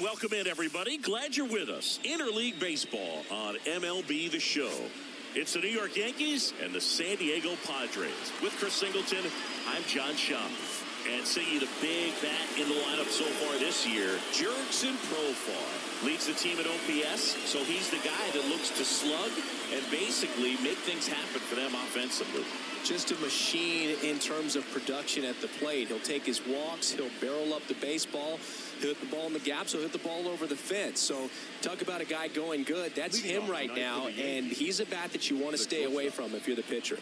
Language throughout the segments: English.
welcome in, everybody. Glad you're with us. Interleague Baseball on MLB The Show. It's the New York Yankees and the San Diego Padres. With Chris Singleton, I'm John Shaw. And singing the big bat in the lineup so far this year, Jurickson Profar leads the team at OPS, so he's the guy that looks to slug and basically make things happen for them offensively. Just a machine in terms of production at the plate. He'll take his walks, he'll barrel up the baseball, he'll hit the ball in the gaps, he'll hit the ball over the fence. So talk about a guy going good. That's him right now, and he's a bat that you want to stay away from if you're the pitcher.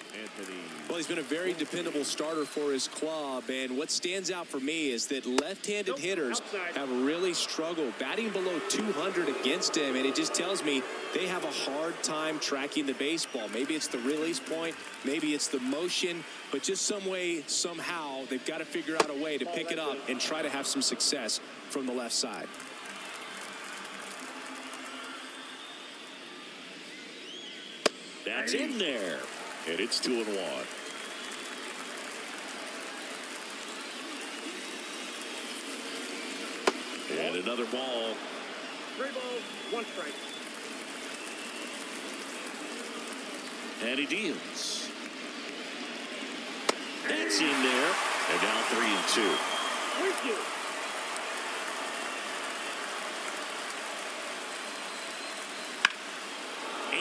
Well, he's been a very dependable starter for his club, and what stands out for me is that left-handed hitters have really struggled batting below 200 against him, and it just tells me they have a hard time tracking the baseball. Maybe it's the release point, maybe it's the motion, but just some way, somehow, they've got to figure out a way to pick it up and try to have some success from the left side. That's in there, and it's 2-1. And another ball. 3 balls, 1 strike. And he deals. That's in there. And now 3-2. Thank you.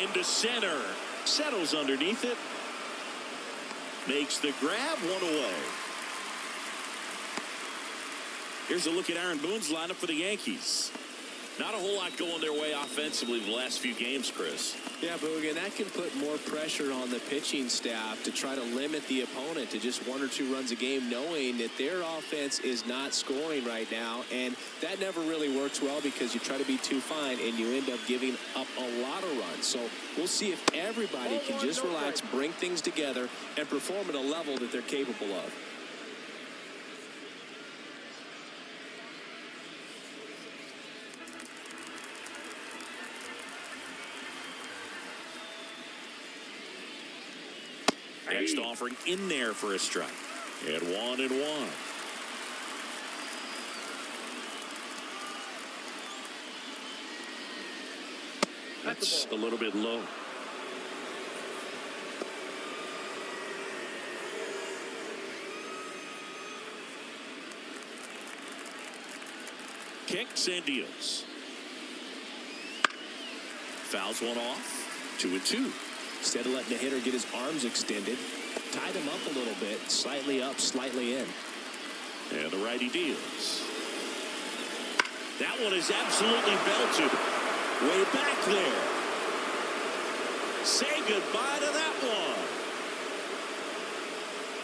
Into center. Settles underneath it. Makes the grab, 1 away. Here's a look at Aaron Boone's lineup for the Yankees. Not a whole lot going their way offensively the last few games, Chris. Yeah, Boog, and that can put more pressure on the pitching staff to try to limit the opponent to just 1 or 2 runs a game, knowing that their offense is not scoring right now. And that never really works well because you try to be too fine and you end up giving up a lot of runs. So we'll see if everybody can just relax, bring things together, and perform at a level that they're capable of. Next offering in there for a strike. And 1-1. That's a little bit low. Kicks and deals. Fouls one off. 2-2. Instead of letting the hitter get his arms extended, tied him up a little bit, slightly up, slightly in. And the righty deals. That one is absolutely belted. Way back there. Say goodbye to that one.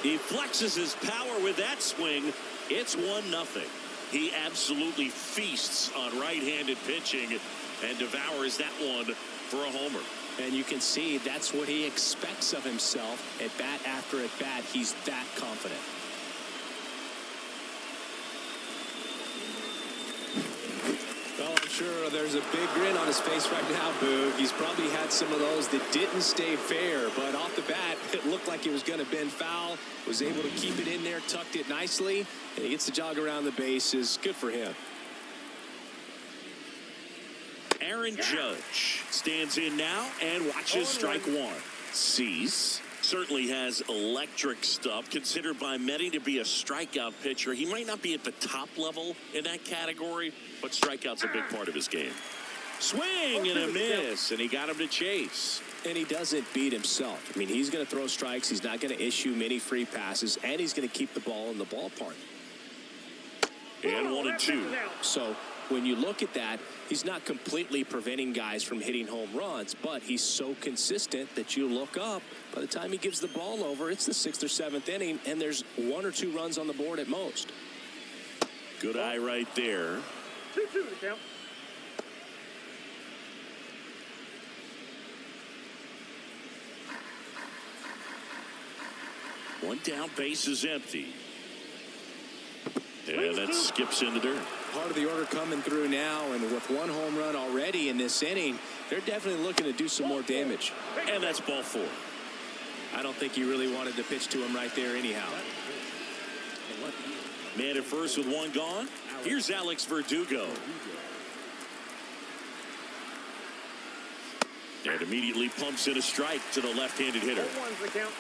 He flexes his power with that swing. It's 1-0. He absolutely feasts on right-handed pitching and devours that one for a homer. And you can see that's what he expects of himself at bat after at bat. He's that confident. Well, I'm sure there's a big grin on his face right now, Boog. He's probably had some of those that didn't stay fair, but off the bat, it looked like it was going to bend foul. Was able to keep it in there, tucked it nicely, and he gets the jog around the bases. Good for him. Aaron Judge stands in now and watches strike 1. Sees. Certainly has electric stuff. Considered by many to be a strikeout pitcher. He might not be at the top level in that category, but strikeout's a big part of his game. Swing and a miss, and he got him to chase. And he doesn't beat himself. I mean, he's going to throw strikes. He's not going to issue many free passes, and he's going to keep the ball in the ballpark. And 1-2. So when you look at that, he's not completely preventing guys from hitting home runs, but he's so consistent that you look up. By the time he gives the ball over, it's the 6th or 7th inning, and there's 1 or 2 runs on the board at most. Good eye right there. 2-2 to count. One down, base is empty. And that skips in the dirt. Part of the order coming through now, and with 1 home run already in this inning, they're definitely looking to do some more damage. And that's ball 4. I don't think you really wanted to pitch to him right there anyhow. Man at first with 1 gone. Here's Alex Verdugo. And immediately pumps in a strike to the left-handed hitter. 0-1's the count.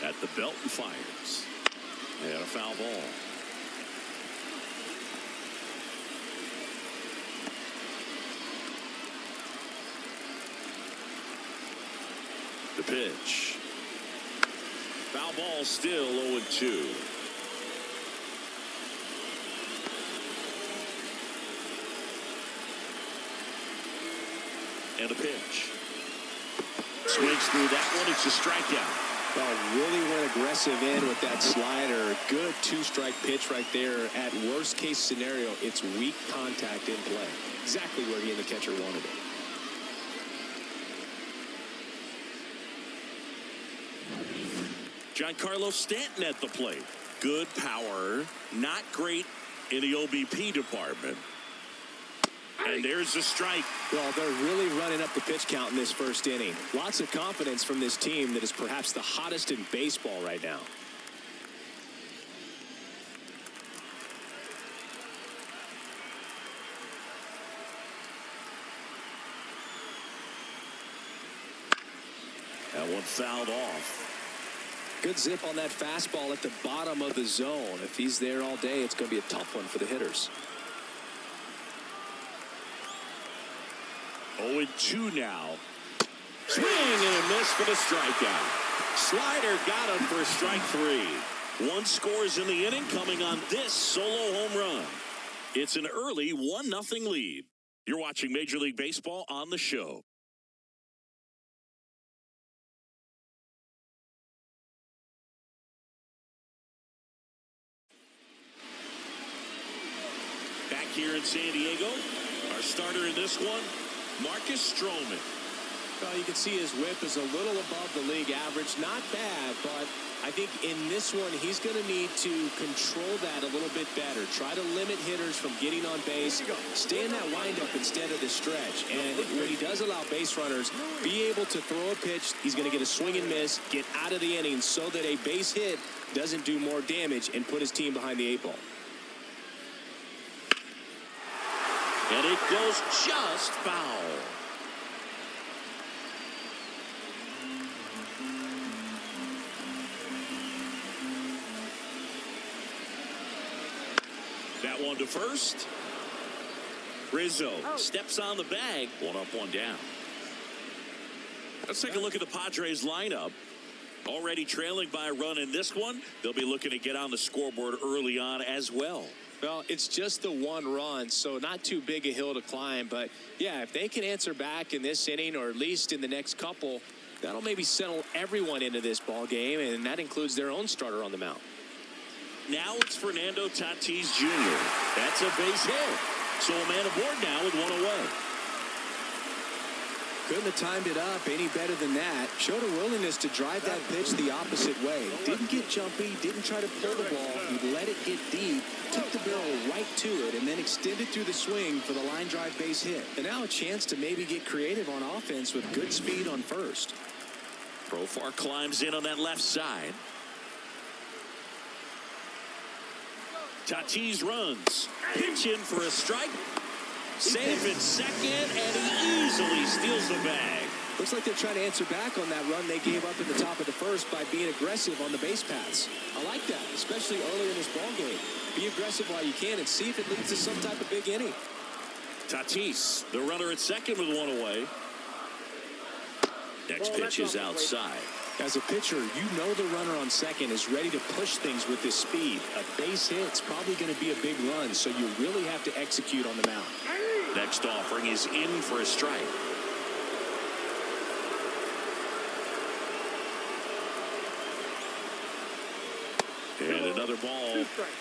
At the belt and fires. And a foul ball. The pitch. Foul ball, still 0-2. And a pitch. Swings through that one. It's a strikeout. Well, really went aggressive in with that slider. Good two-strike pitch right there. At worst case scenario, it's weak contact in play. Exactly where he and the catcher wanted it. Giancarlo Stanton at the plate. Good power. Not great in the OBP department. And there's a strike. Well, they're really running up the pitch count in this first inning. Lots of confidence from this team that is perhaps the hottest in baseball right now. That one fouled off. Good zip on that fastball at the bottom of the zone. If he's there all day, it's going to be a tough one for the hitters. 0-2 now. Swing and a miss for the strikeout. Slider got him for strike 3. One scores in the inning coming on this solo home run. It's an early 1-0 lead. You're watching Major League Baseball on the show. Back here in San Diego, our starter in this one, Marcus Stroman. Well, you can see his whip is a little above the league average. Not bad, but I think in this one, he's going to need to control that a little bit better. Try to limit hitters from getting on base. Stay in that windup instead of the stretch. And when he does allow base runners, be able to throw a pitch. He's going to get a swing and miss, get out of the inning so that a base hit doesn't do more damage and put his team behind the 8 ball. And it goes just foul. That one to first. Rizzo steps on the bag. 1 up, 1 down. Let's take a look at the Padres lineup. Already trailing by a run in this one. They'll be looking to get on the scoreboard early on as well. Well, it's just the 1 run, so not too big a hill to climb. But, yeah, if they can answer back in this inning or at least in the next couple, that'll maybe settle everyone into this ball game, and that includes their own starter on the mound. Now it's Fernando Tatis Jr. That's a base hit. So a man aboard now with 1 away. Couldn't have timed it up any better than that. Showed a willingness to drive that pitch the opposite way. Didn't get jumpy, didn't try to pull the ball. He let it get deep, took the barrel right to it, and then extended through the swing for the line drive base hit. And now a chance to maybe get creative on offense with good speed on first. Profar climbs in on that left side. Tatis runs. Pitch in for a strike. Safe in second, and he easily steals the bag. Looks like they're trying to answer back on that run they gave up in the top of the first by being aggressive on the base paths. I like that, especially early in this ball game. Be aggressive while you can and see if it leads to some type of big inning. Tatis, the runner at second with 1 away. Next pitch is outside. As a pitcher, you know the runner on second is ready to push things with this speed. A base hit's probably going to be a big run, so you really have to execute on the mound. Next offering is in for a strike. And another ball. 2 strikes.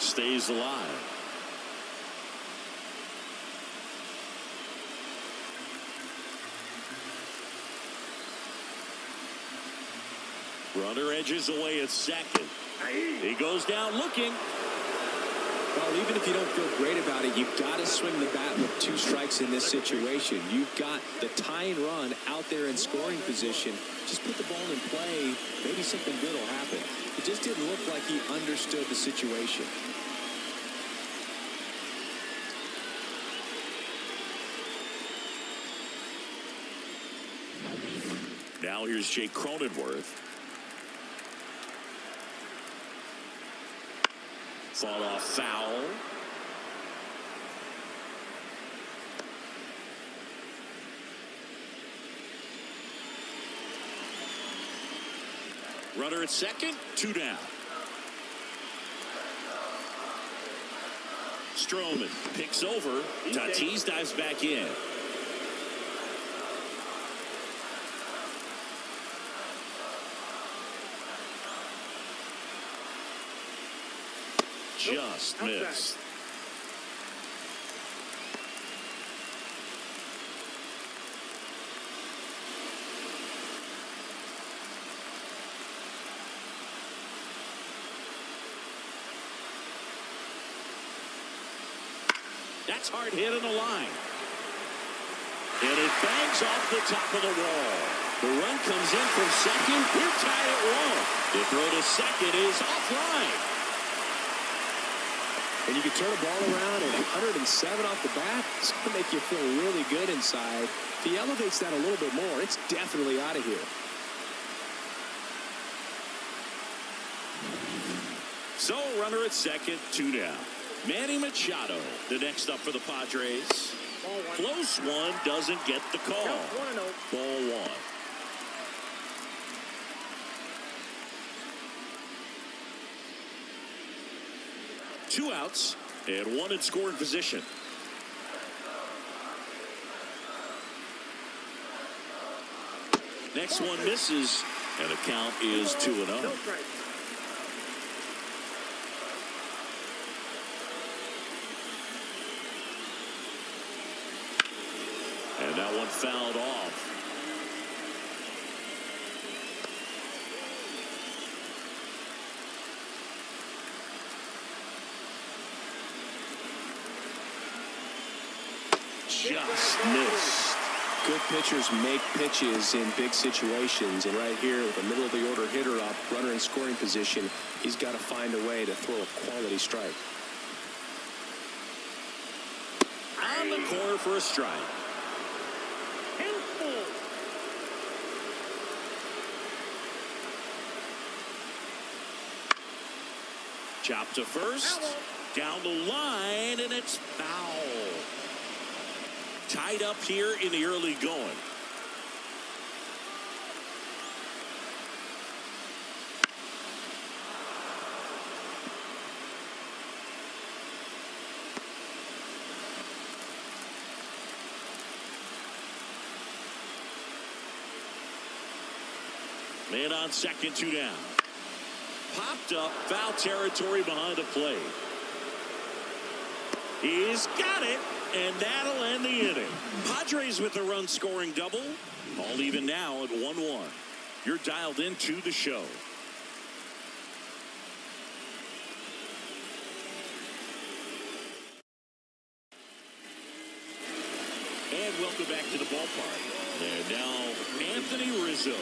Stays alive. Runner edges away at second. He goes down looking. Well, even if you don't feel great about it, you've got to swing the bat with 2 strikes in this situation. You've got the tying run out there in scoring position. Just put the ball in play. Maybe something good will happen. It just didn't look like he understood the situation. Now here's Jake Cronenworth. Fought off foul. Runner at second, 2 down. Stroman picks over. Tatis dives back in. Just missed. That's hard hit in the line. And it bangs off the top of the wall. The run comes in from second. We're tied at 1. The throw to second is offline. And you can turn a ball around at 107 off the bat. It's going to make you feel really good inside. If he elevates that a little bit more, it's definitely out of here. So runner at second, 2 down. Manny Machado, the next up for the Padres. Close one, doesn't get the call. Ball 1. Two outs and 1 in scoring position. Next one misses, and the count is 2-0. And that one fouled off. Just missed. Good pitchers make pitches in big situations, and right here with a middle of the order hitter up, runner in scoring position, he's got to find a way to throw a quality strike. On the corner for a strike. Chop to first, down the line, and it's foul. Tied up here in the early going. Man on second, 2 down. Popped up, foul territory behind the plate. He's got it, and that'll end the inning. Padres with a run-scoring double. All even now at 1-1. You're dialed into the show. And welcome back to the ballpark. And now, Anthony Rizzo.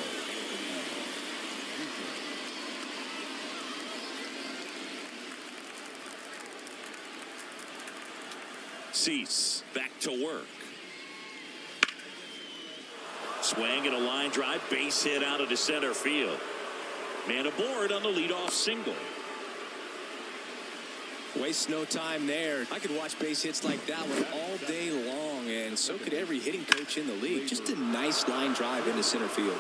Cease back to work. Swing and a line drive, base hit out into center field. Man aboard on the leadoff single. Waste no time there. I could watch base hits like that one all day long, and so could every hitting coach in the league. Just a nice line drive into center field.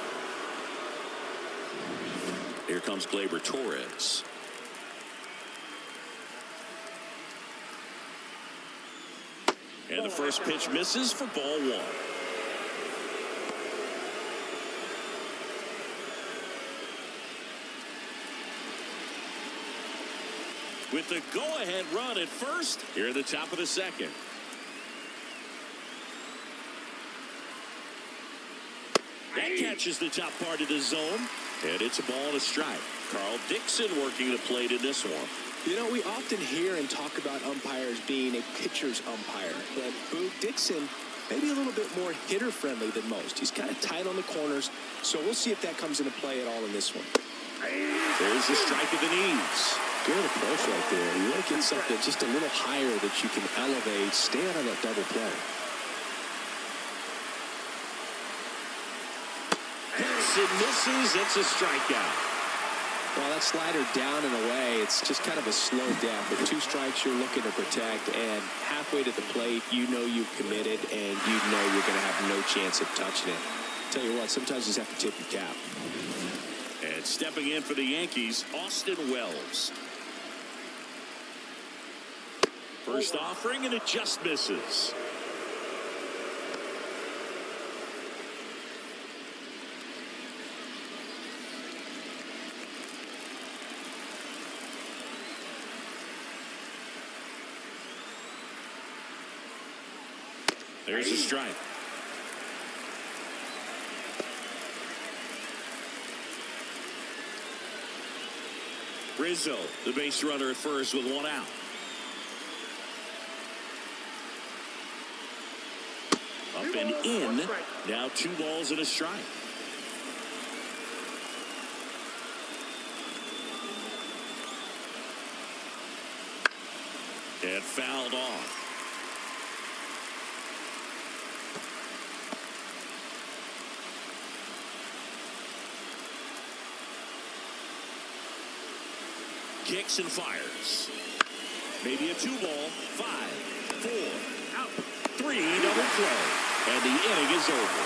Here comes Gleyber Torres. And the first pitch misses for ball 1. With the go-ahead run at first, here at the top of the second. That catches the top part of the zone, and it's a ball and a strike. Carl Dixon working the plate in this one. You know, we often hear and talk about umpires being a pitcher's umpire, but Boog Dixon maybe a little bit more hitter-friendly than most. He's kind of tight on the corners, so we'll see if that comes into play at all in this one. There's a strike at the knees. Good approach right there. You want to get something just a little higher that you can elevate, stay out of that double play. Hits and misses. It's a strikeout. Well, that slider down and away, it's just kind of a slow death. With 2 strikes you're looking to protect, and halfway to the plate, you know you've committed, and you know you're going to have no chance of touching it. Tell you what, sometimes you just have to tip your cap. And stepping in for the Yankees, Austin Wells. First offering, and it just misses. There's a strike. Rizzo, the base runner at first with 1 out. Up and in. Now 2 balls and a strike. And fouled off. Kicks and fires. Maybe a 2-ball. 5, 4, out, 3, double play. And the inning is over.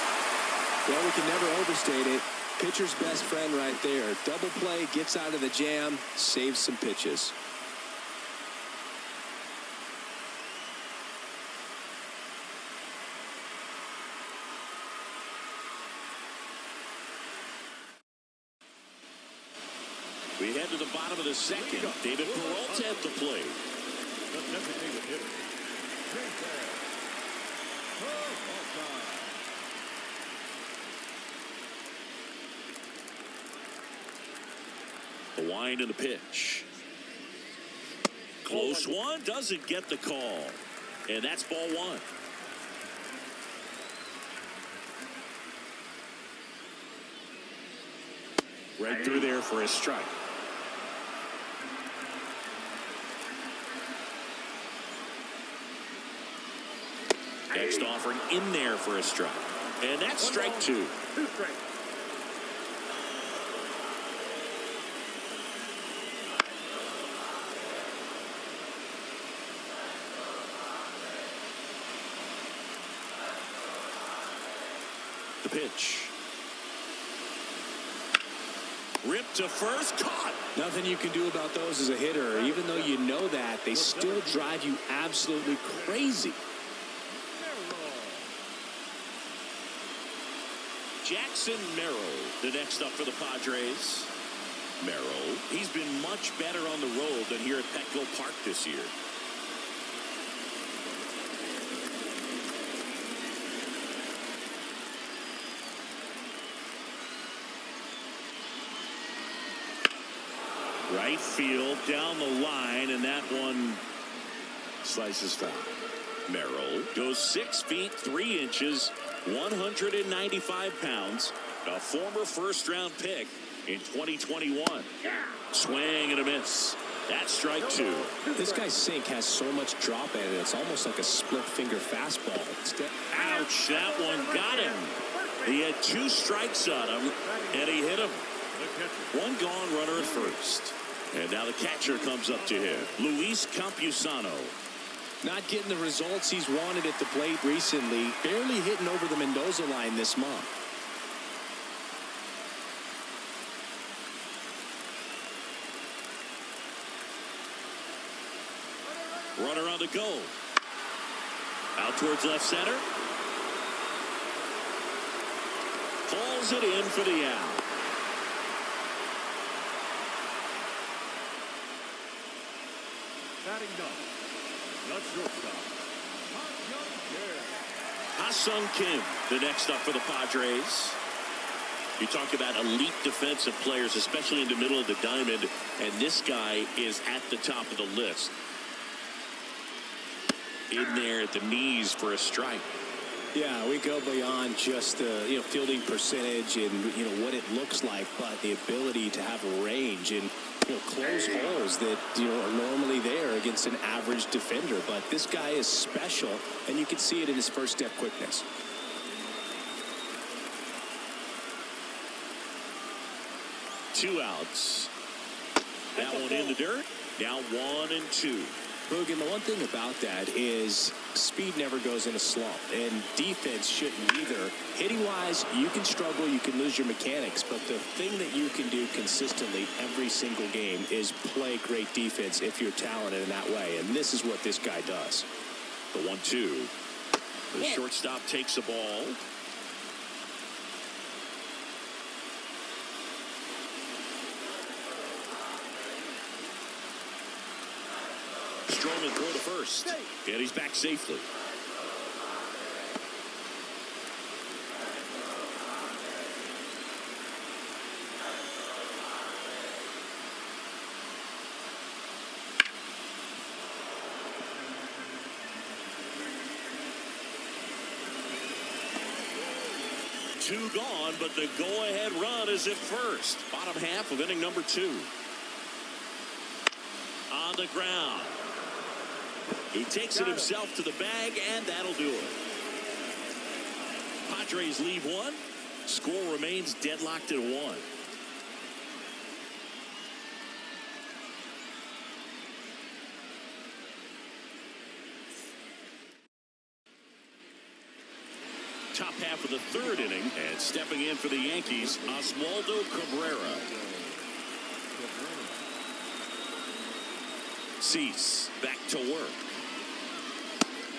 Well, we can never overstate it. Pitcher's best friend right there. Double play, gets out of the jam, saves some pitches. We head to the bottom of the second. David Peralta at the plate. The designated hitter. The wind and the pitch. Close one, doesn't get the call. And that's ball 1. Right through there for a strike. Next offering in there for a strike. And that's strike 2. 2 strikes. The pitch. Ripped to first, caught. Nothing you can do about those as a hitter. Even though you know that, they still drive you absolutely crazy. Jackson Merrill, the next up for the Padres. Merrill, he's been much better on the road than here at Petco Park this year. Right field, down the line, and that one slices foul. Merrill goes 6 feet 3 inches, 195 pounds, a former first-round pick in 2021. Swing and a miss. That's strike 2. This guy's sink has so much drop in it, it's almost like a split-finger fastball. Ouch, that one got him. He had 2 strikes on him, and he hit him. 1 gone runner at first. And now the catcher comes up to him, Luis Campusano. Not getting the results he's wanted at the plate recently. Barely hitting over the Mendoza line this month. Runner on the go. Out towards left center. Hauls it in for the out. Batting down. Not shortstop. Ha-Sung Kim, the next up for the Padres. You talk about elite defensive players, especially in the middle of the diamond, and this guy is at the top of the list. In there at the knees for a strike. Yeah, we go beyond just the fielding percentage and what it looks like, but the ability to have range and close holes that are normally there against an average defender. But this guy is special, and you can see it in his first step quickness. Two outs. That one in the dirt. Now 1 and 2. Boog, and the one thing about that is speed never goes in a slump, and defense shouldn't either. Hitting-wise, you can struggle, you can lose your mechanics, but the thing that you can do consistently every single game is play great defense if you're talented in that way, and this is what this guy does. The 1-2. The shortstop takes the ball. Stroman throw to first, and he's back safely. Two gone, but the go-ahead run is at first. Bottom half of inning number 2. On the ground. He takes it himself to the bag, and that'll do it. Padres lead 1. Score remains deadlocked at 1. Top half of the 3rd inning, and stepping in for the Yankees, Oswaldo Cabrera. Cease back to work.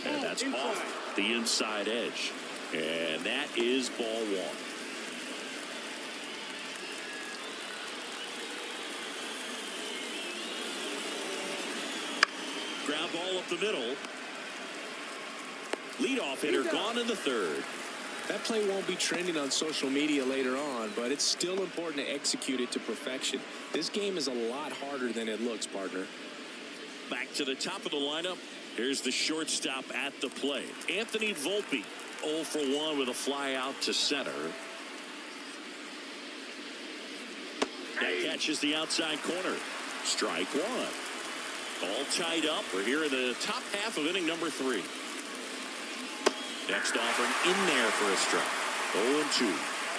And that's off the inside edge. And that is ball 1. Ground ball up the middle. Leadoff hitter gone in the 3rd. That play won't be trending on social media later on, but it's still important to execute it to perfection. This game is a lot harder than it looks, partner. Back to the top of the lineup. Here's the shortstop at the plate. Anthony Volpe, 0 for 1 with a fly out to center. That catches the outside corner. Strike 1. All tied up. We're here in the top half of inning number 3. Next offering in there for a strike. 0-2.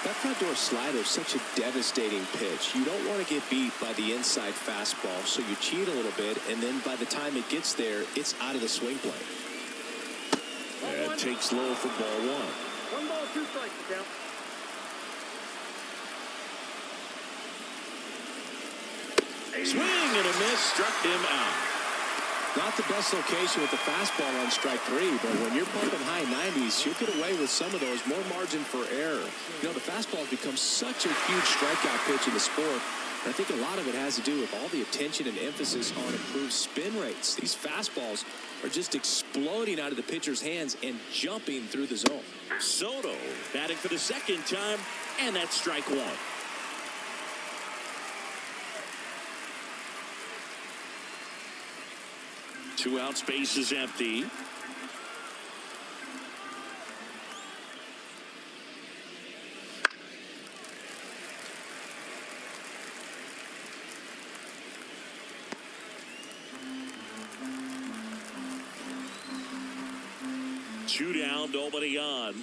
That front door slider is such a devastating pitch. You don't want to get beat by the inside fastball, so you cheat a little bit, and then by the time it gets there, it's out of the swing plane. And takes low for ball 1. 1 ball, 2 strikes to count. Swing and a miss, struck him out. Not the best location with the fastball on strike 3, but when you're pumping high 90s, you'll get away with some of those, more margin for error. The fastball has become such a huge strikeout pitch in the sport, and I think a lot of it has to do with all the attention and emphasis on improved spin rates. These fastballs are just exploding out of the pitcher's hands and jumping through the zone. Soto batting for the 2nd time, and that's strike 1. Two out, space is empty. Two down, nobody on.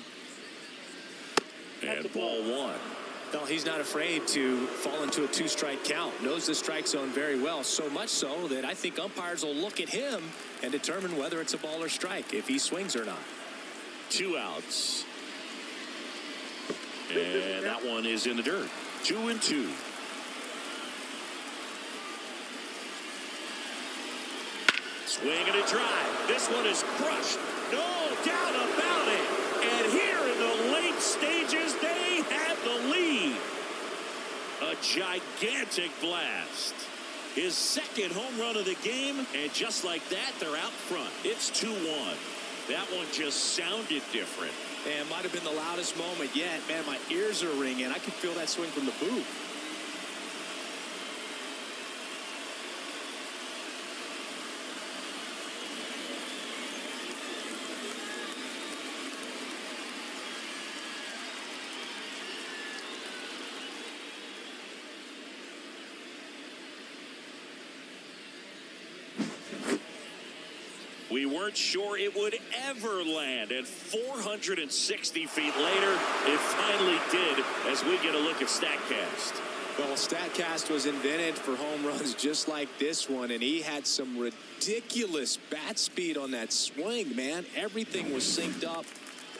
And ball 1. No, he's not afraid to fall into a 2-strike count. Knows the strike zone very well, so much so that I think umpires will look at him and determine whether it's a ball or strike, if he swings or not. 2 outs. And that one is in the dirt. 2-2. Swing and a drive. This one is crushed. No doubt about it. And here in the late stages, they have the lead. A gigantic blast. His 2nd home run of the game, and just like that, they're out front. It's 2-1. That one just sounded different. And might have been the loudest moment yet. Man, my ears are ringing. I can feel that swing from the booth. We weren't sure it would ever land, and 460 feet later, it finally did, as we get a look at StatCast. Well, StatCast was invented for home runs just like this one, and he had some ridiculous bat speed on that swing, man. Everything was synced up.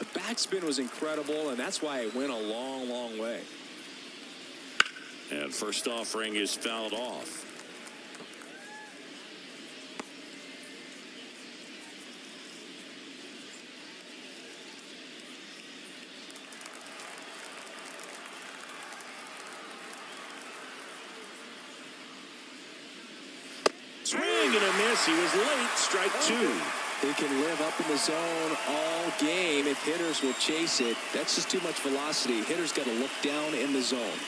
The backspin was incredible, and that's why it went a long, long way. And first offering is fouled off. Swing and a miss. He was late. Strike two. He can live up in the zone all game if hitters will chase it. That's just too much velocity. Hitters got to look down in the zone.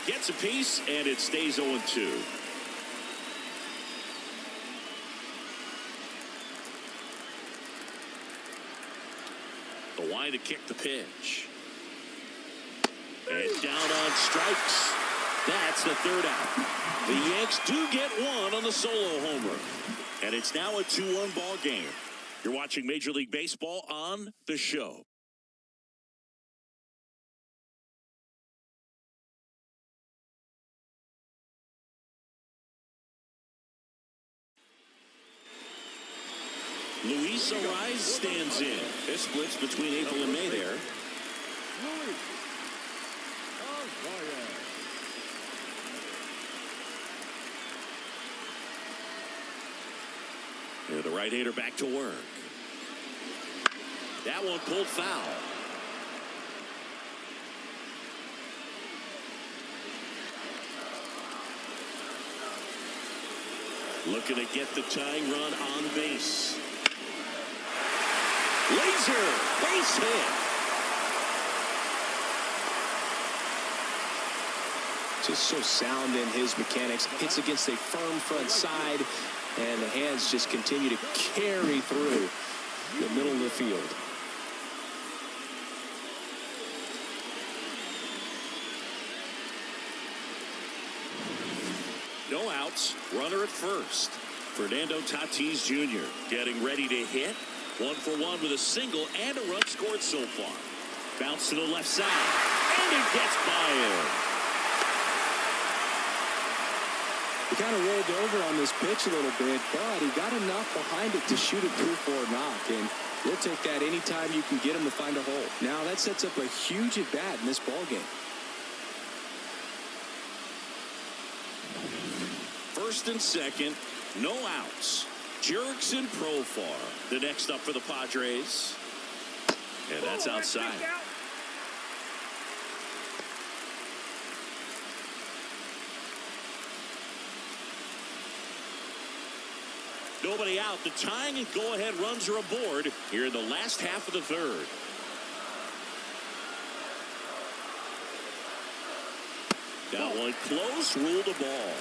Gets a piece, and it stays 0-2. The wide to kick the pitch. And down on strikes. That's the third out. The Yanks do get one on the solo homer. And it's now a 2-1 ball game. You're watching Major League Baseball on The Show. Luis Ariz stands in. This splits between April and May there. And the right-hander back to work. That one pulled foul. Looking to get the tying run on base. Laser, base hit. Just so sound in his mechanics. Hits against a firm front side, and the hands just continue to carry through the middle of the field. No outs, runner at first. Fernando Tatis Jr. getting ready to hit. 1-for-1 with a single and a run scored so far. Bounce to the left side, and it gets by him. He kind of rolled over on this pitch a little bit, but he got enough behind it to shoot it through for a knock, and we'll take that anytime you can get him to find a hole. Now that sets up a huge at-bat in this ball game. First and second, no outs. Jerks and Profar, the next up for the Padres. And that's outside. Nobody out. The tying and go-ahead runs are aboard here in the last half of the third. That one close, ruled the ball.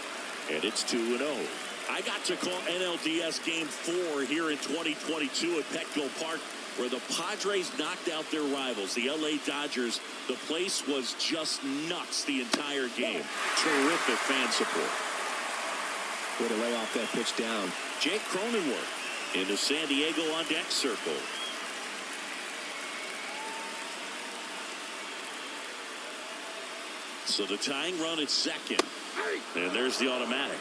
And it's 2-0. I got to call NLDS Game 4 here in 2022 at Petco Park, where the Padres knocked out their rivals, the LA Dodgers. The place was just nuts the entire game. Terrific fan support. Way to lay off that pitch down. Jake Cronenworth in the San Diego on deck circle. So the tying run at second. And there's the automatic.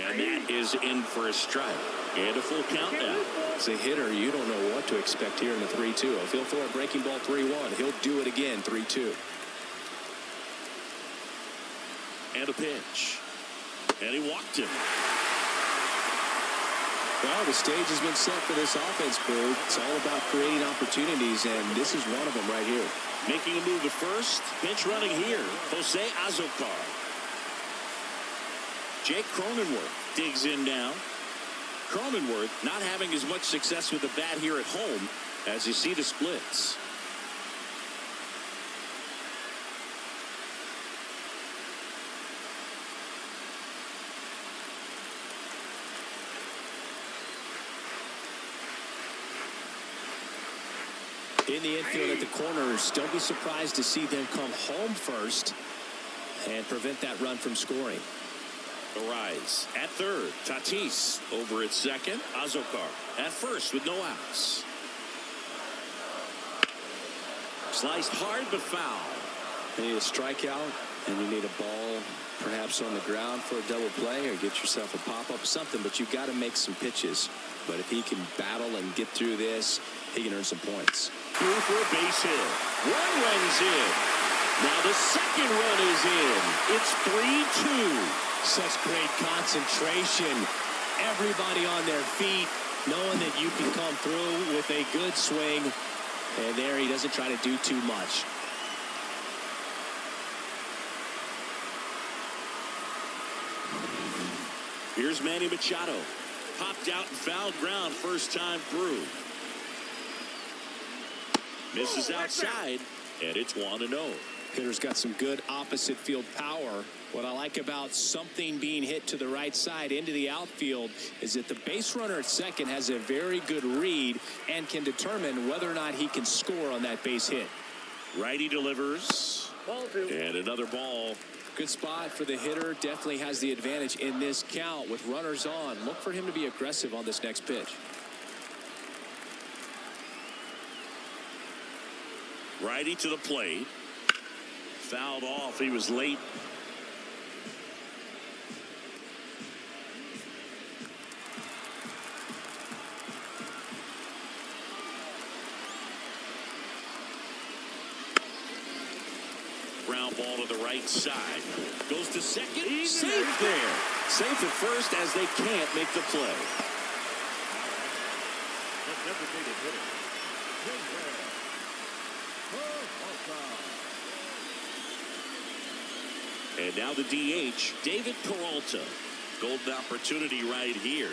And that is in for a strike. And a full count now. As a hitter, you don't know what to expect here in the 3-2. If he'll throw a breaking ball 3-1, he'll do it again 3-2. And a pitch. And he walked him. Well, the stage has been set for this offense, Boo. It's all about creating opportunities, and this is one of them right here. Making a move to first. Pinch running here. Jose Azocar. Jake Cronenworth digs in now. Cronenworth not having as much success with the bat here at home as you see the splits. In the infield at the corners, don't be surprised to see them come home first and prevent that run from scoring. Arise at third. Tatis over at second. Azocar at first with no outs. Sliced hard but foul. You need a strikeout, and you need a ball perhaps on the ground for a double play, or get yourself a pop-up, something, but you've got to make some pitches. But if he can battle and get through this, he can earn some points. Through for a base hit. One runs in. Now the second run is in. It's 3-2. Such great concentration. Everybody on their feet, knowing that you can come through with a good swing. And there he doesn't try to do too much. Here's Manny Machado. Popped out and fouled ground first time through. Misses outside, and it's 1-0. Hitter's got some good opposite field power. What I like about something being hit to the right side into the outfield is that the base runner at second has a very good read and can determine whether or not he can score on that base hit. Righty delivers. Ball two. And another ball. Good spot for the hitter. Definitely has the advantage in this count with runners on. Look for him to be aggressive on this next pitch. Righty to the plate. Fouled off. He was late. Ground ball to the right side. Goes to second. Safe there. Safe at first as they can't make the play. The designated hitter. And now the DH, David Peralta. Golden opportunity right here.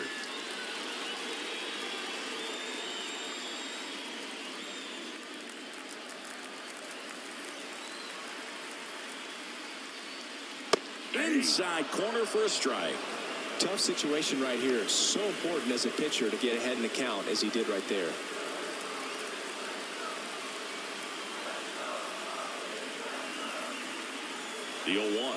Inside corner for a strike. Tough situation right here. So important as a pitcher to get ahead in the count as he did right there. The 0-1.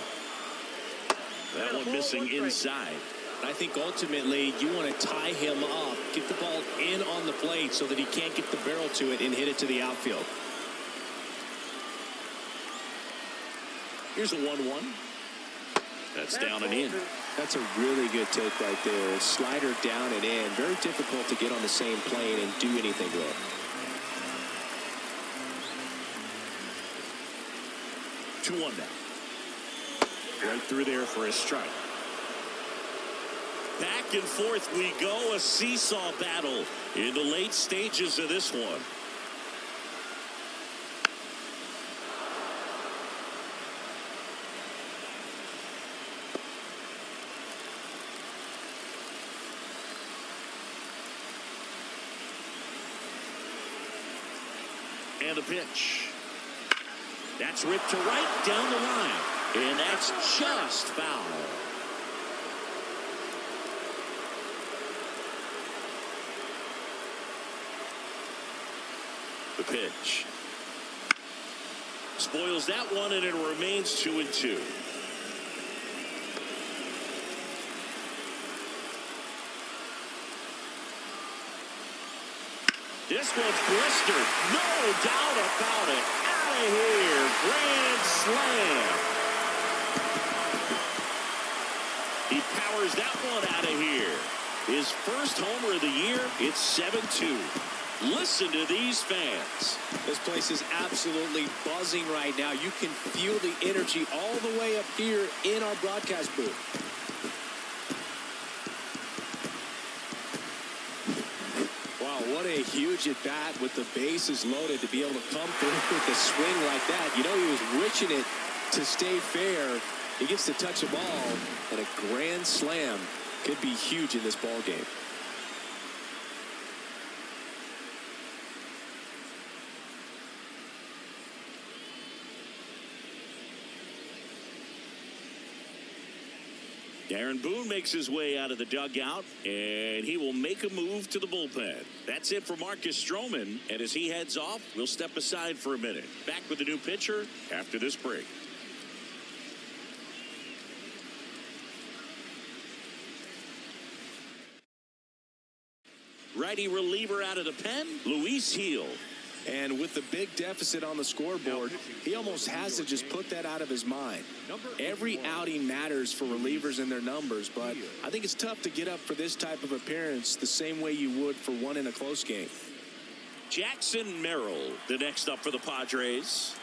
That one missing inside. I think ultimately you want to tie him up, get the ball in on the plate so that he can't get the barrel to it and hit it to the outfield. Here's a 1-1. That's down and in. That's a really good take right there. Slider down and in. Very difficult to get on the same plane and do anything with. Two on now. Right through there for a strike. Back and forth we go. A seesaw battle in the late stages of this one. And a pitch. That's ripped to right down the line. And that's just foul. The pitch. Spoils that one, and it remains 2-2. This one's blistered. No doubt about it. Out of here. Grand slam. He powers that one out of here. His first homer of the year. It's 7-2. Listen to these fans. This place is absolutely buzzing right now. You can feel the energy all the way up here in our broadcast booth. really a huge at bat with the bases loaded to be able to come through with a swing like that. You know, he was witching it to stay fair. He gets to touch a ball, and a grand slam could be huge in this ball game. Darren Boone makes his way out of the dugout, and he will make a move to the bullpen. That's it for Marcus Stroman, and as he heads off, we'll step aside for a minute. Back with a new pitcher after this break. Righty reliever out of the pen, Luis Gil. And with the big deficit on the scoreboard, he almost has to just put that out of his mind. Every outing matters for relievers and their numbers, but I think it's tough to get up for this type of appearance the same way you would for one in a close game. Jackson Merrill, the next up for the Padres.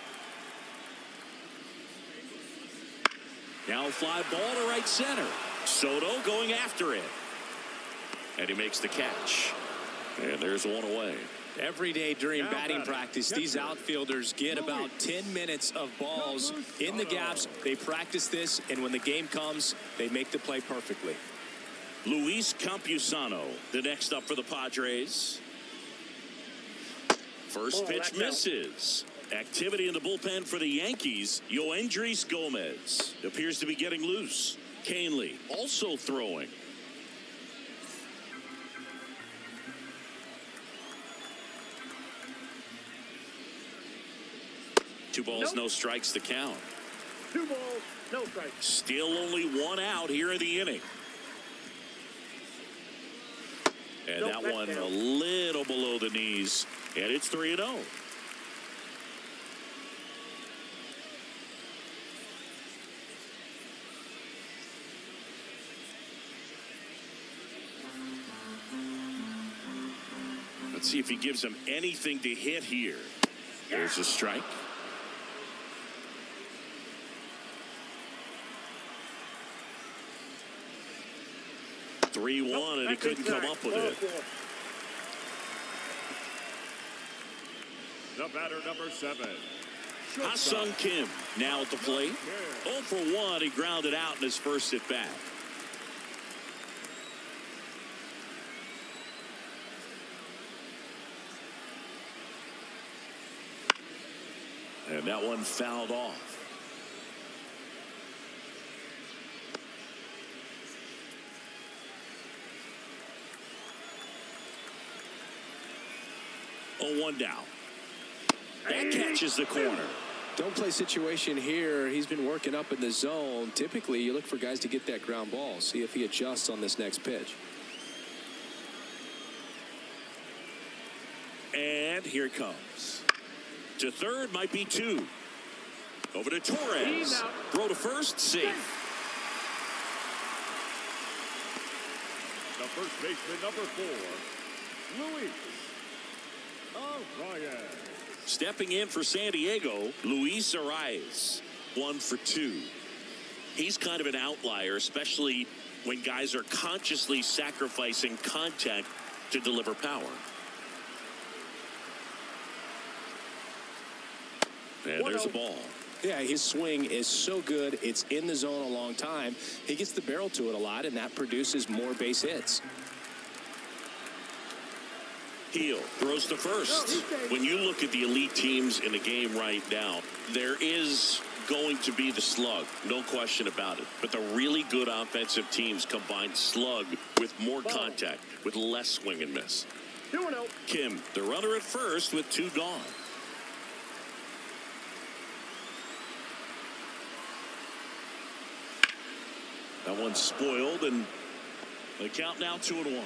Now a fly ball to right center. Soto going after it. And he makes the catch. And there's one away. Every day during batting practice, these outfielders get about 10 minutes of balls in the gaps. They practice this, and when the game comes, they make the play perfectly. Luis Campusano, the next up for the Padres. First pitch misses. Activity in the bullpen for the Yankees. Yoendrys Gomez appears to be getting loose. Canley also throwing. Two balls, no strikes to count. 2 balls, no strikes. Still only one out here in the inning. And that one a little below the knees. And it's 3-0. Let's see if he gives him anything to hit here. There's a strike. 3-1, and he couldn't come up with it. The batter, number 7. Ha-Sung Kim now at the plate. 0 for 1. He grounded out in his first at bat. And that one fouled off. Oh, 1 down. That catches the corner. Don't play situation here. He's been working up in the zone. Typically, you look for guys to get that ground ball. See if he adjusts on this next pitch. And here it comes. To third, might be 2. Over to Torres. Throw to first, safe. The first baseman, number 4, Luis. Stepping in for San Diego, Luis Arias, 1 for 2. He's kind of an outlier, especially when guys are consciously sacrificing contact to deliver power. And there's a ball. Yeah, his swing is so good. It's in the zone a long time. He gets the barrel to it a lot, and that produces more base hits. Heel throws to first. When you look at the elite teams in the game right now, there is going to be the slug, no question about it. But the really good offensive teams combine slug with more contact, with less swing and miss. 2-0. Kim, the runner at first with 2 gone. That one's spoiled, and the count now 2-1.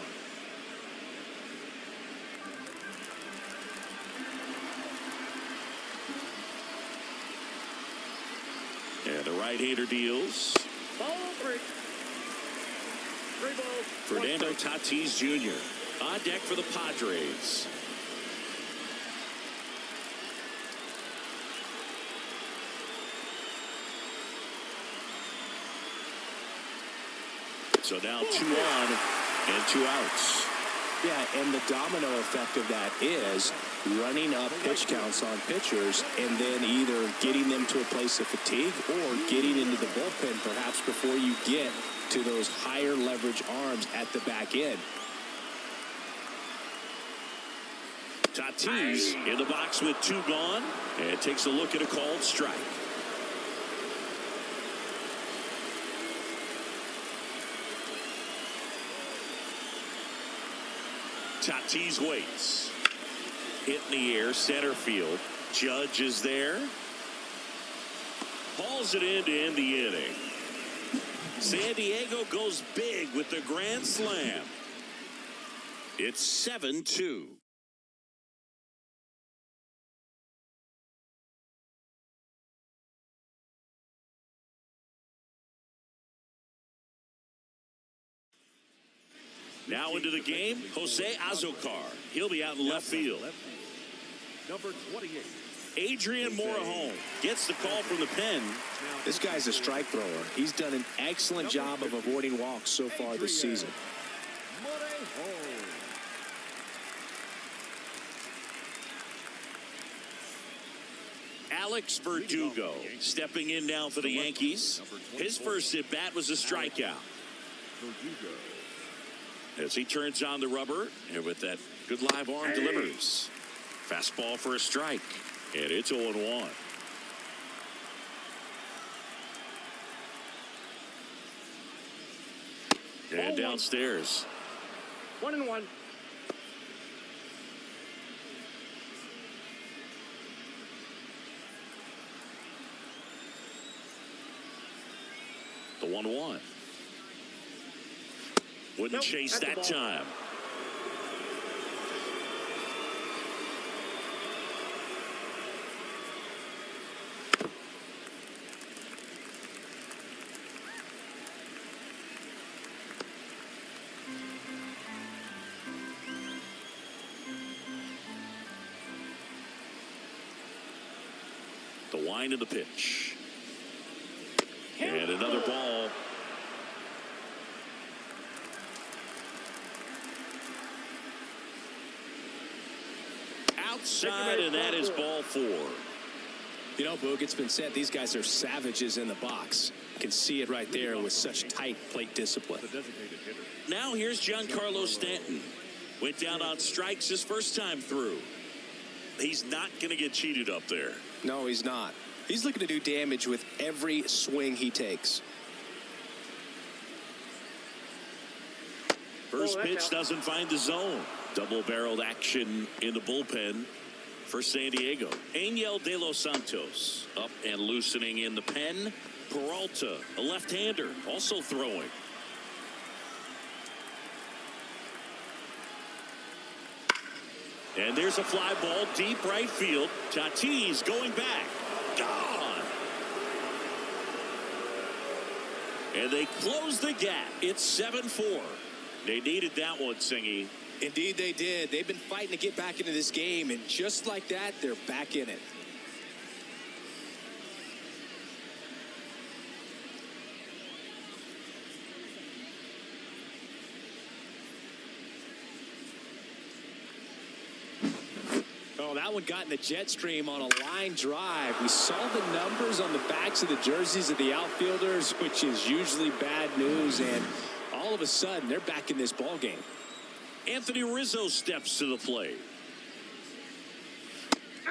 And the right-hander deals. Ball 3. 3 balls. Fernando Tatis Jr. on deck for the Padres. So now 2 on and 2 outs. Yeah, and the domino effect of that is running up pitch counts on pitchers and then either getting them to a place of fatigue or getting into the bullpen perhaps before you get to those higher leverage arms at the back end. Tatis in the box with 2 gone and takes a look at a called strike. Tatis waits. Hit in the air, center field. Judge is there. Hauls it in to end the inning. San Diego goes big with the grand slam. It's 7-2. Now into the game, Jose Azocar. He'll be out in left field. Number 28. Adrian Morejon gets the call from the pen. This guy's a strike thrower. He's done an excellent job of avoiding walks so far this season. Alex Verdugo stepping in now for the Yankees. His first at bat was a strikeout. As he turns on the rubber, and with that good live arm delivers. Fastball for a strike, and it's 0-1. And downstairs. 1-1. The 1-1. Wouldn't chase that time. The wind of the pitch. And another ball. Outside, and that is ball 4. You know, Boog, it's been said these guys are savages in the box. You can see it right there with such tight plate discipline. Now here's Giancarlo Stanton. Went down on strikes his first time through. He's not going to get cheated up there. No, he's not. He's looking to do damage with every swing he takes. First pitch doesn't find the zone. Double-barreled action in the bullpen for San Diego. Angel de los Santos up and loosening in the pen. Peralta, a left-hander, also throwing. And there's a fly ball deep right field. Tatis going back. Gone. And they close the gap. It's 7-4. They needed that one, Singy. Indeed they did. They've been fighting to get back into this game, and just like that, they're back in it. Oh, that one got in the jet stream on a line drive. We saw the numbers on the backs of the jerseys of the outfielders, which is usually bad news, and all of a sudden, they're back in this ball game. Anthony Rizzo steps to the plate.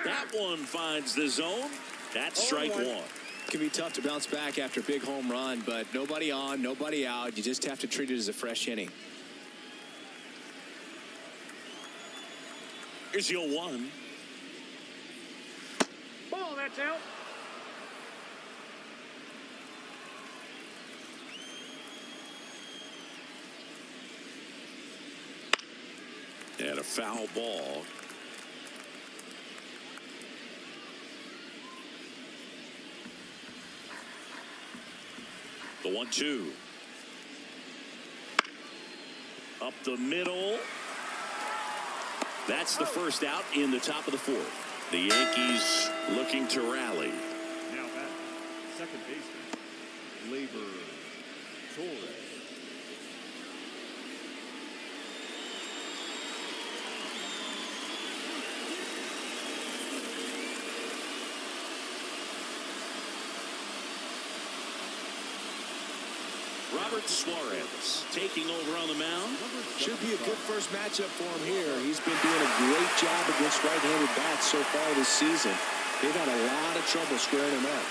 That one finds the zone. That's strike 1. It can be tough to bounce back after a big home run, but nobody on, nobody out. You just have to treat it as a fresh inning. Here's your 1. Ball, that's out. And a foul ball. The 1-2. Up the middle. That's the first out in the top of the 4th. The Yankees looking to rally. Now back, second baseman, Labor Torres. Robert Suarez taking over on the mound. Should be a good first matchup for him here. He's been doing a great job against right-handed bats so far this season. They've had a lot of trouble squaring him up.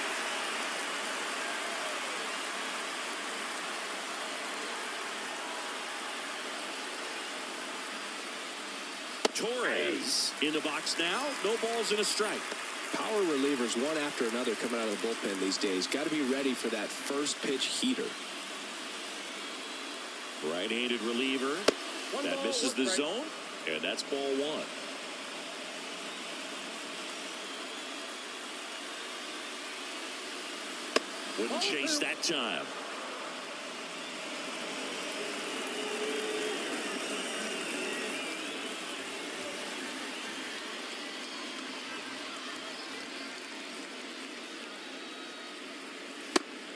Torres in the box now. No balls and a strike. Power relievers one after another coming out of the bullpen these days. Got to be ready for that first pitch heater. Right-handed reliever. That misses the zone, and that's ball one. Wouldn't chase that time.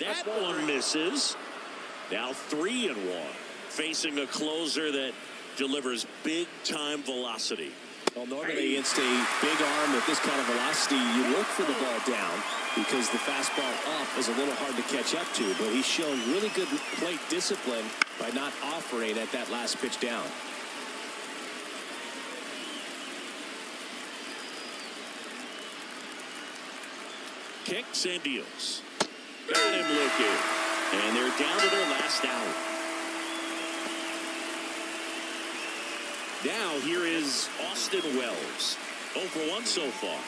That one misses. Now 3-1. Facing a closer that delivers big-time velocity. Well, normally against a big arm with this kind of velocity, you look for the ball down because the fastball up is a little hard to catch up to. But he's shown really good plate discipline by not offering at that last pitch down. Kicks and deals. Got him looking. And they're down to their last out. Now here is Austin Wells. 0 for 1 so far.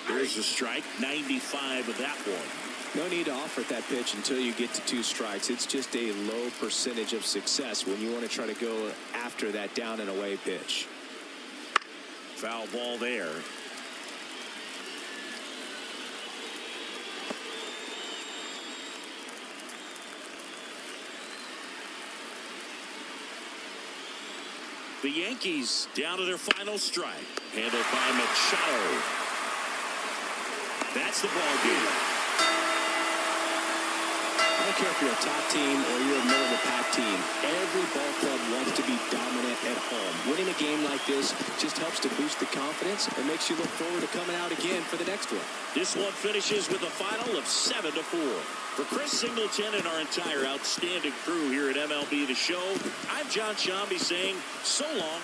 There's a strike. 95 of that one. No need to offer at that pitch until you get to 2 strikes. It's just a low percentage of success when you want to try to go after that down and away pitch. Foul ball there. The Yankees down to their final strike. Handled by Machado. That's the ball game. I don't care if you're a top team or you're a middle-of-the-pack team. Every ball club wants to be dominant at home. Winning a game like this just helps to boost the confidence and makes you look forward to coming out again for the next one. This one finishes with a final of 7-4. For Chris Singleton and our entire outstanding crew here at MLB The Show, I'm John Shambi saying so long.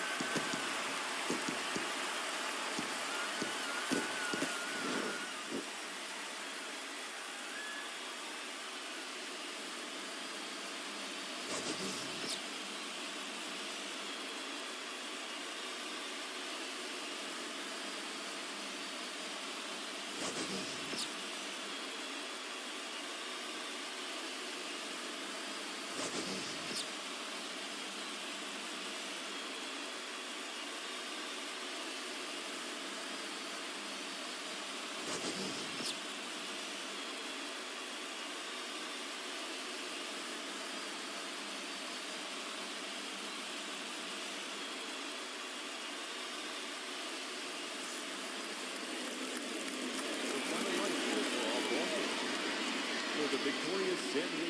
For the victorious San Diego